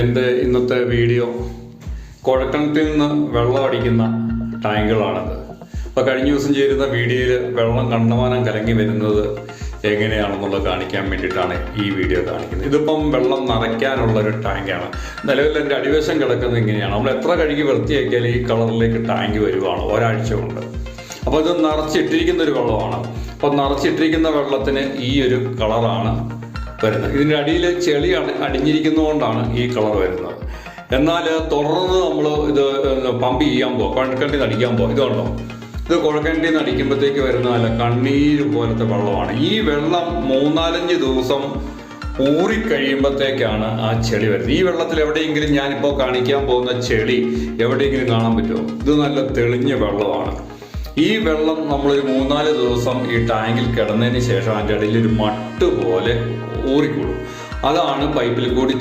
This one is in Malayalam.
എൻ്റെ ഇന്നത്തെ വീഡിയോ കുഴൽക്കിണറ്റിൽ നിന്ന് വെള്ളം അടിക്കുന്ന ടാങ്കുകളാണിത്. അപ്പോൾ കഴിഞ്ഞ ദിവസം ചെയ്തിരുന്ന വീഡിയോയിൽ വെള്ളം കണ്ടമാനം കലങ്ങി വരുന്നത് എങ്ങനെയാണെന്നുള്ളത് കാണിക്കാൻ വേണ്ടിയിട്ടാണ് ഈ വീഡിയോ കാണിക്കുന്നത്. ഇതിപ്പം വെള്ളം നിറയ്ക്കാനുള്ളൊരു ടാങ്കാണ്. നിലവിൽ എൻ്റെ അടിവശം കിടക്കുന്നത് ഇങ്ങനെയാണ്. നമ്മൾ എത്ര കഴുകി വൃത്തിയാക്കിയാൽ ഈ കളറിലേക്ക് ടാങ്ക് വരുവാണ് ഒരാഴ്ച കൊണ്ട്. അപ്പോൾ ഇത് നിറച്ചിട്ടിരിക്കുന്ന ഒരു വെള്ളമാണ്. അപ്പോൾ നിറച്ചിട്ടിരിക്കുന്ന വെള്ളത്തിന് ഈ ഒരു കളറാണ് വരുന്നത്. ഇതിൻ്റെ അടിയിൽ ചെളി അടിഞ്ഞിരിക്കുന്നതുകൊണ്ടാണ് ഈ കളർ വരുന്നത്. എന്നാൽ തുടർന്ന് നമ്മൾ ഇത് പമ്പ് ചെയ്യാൻ പോകും, കുഴൽക്കിണറ്റിൽ നിന്ന് അടിക്കാൻ പോകും. ഇതുണ്ടോ, ഇത് കുഴൽക്കിണറ്റിൽ നിന്ന് അടിക്കുമ്പോഴത്തേക്ക് വരുന്ന നല്ല കണ്ണീര് പോലത്തെ വെള്ളമാണ്. ഈ വെള്ളം 3-4 ദിവസം ഊറിക്കഴിയുമ്പോഴത്തേക്കാണ് ആ ചെളി വരുന്നത്. ഈ വെള്ളത്തിൽ എവിടെയെങ്കിലും ഞാനിപ്പോൾ കാണിക്കാൻ പോകുന്ന ചെളി എവിടെയെങ്കിലും കാണാൻ പറ്റുമോ? ഇത് നല്ല തെളിഞ്ഞ വെള്ളമാണ്. ഈ വെള്ളം നമ്മളൊരു 3-4 ദിവസം ഈ ടാങ്കിൽ കിടന്നതിന് ശേഷം അതിൻ്റെ ഇടയിൽ ഒരു മട്ട് പോലെ ഊറിക്കൊള്ളും. അതാണ് പൈപ്പിൽ കൂടി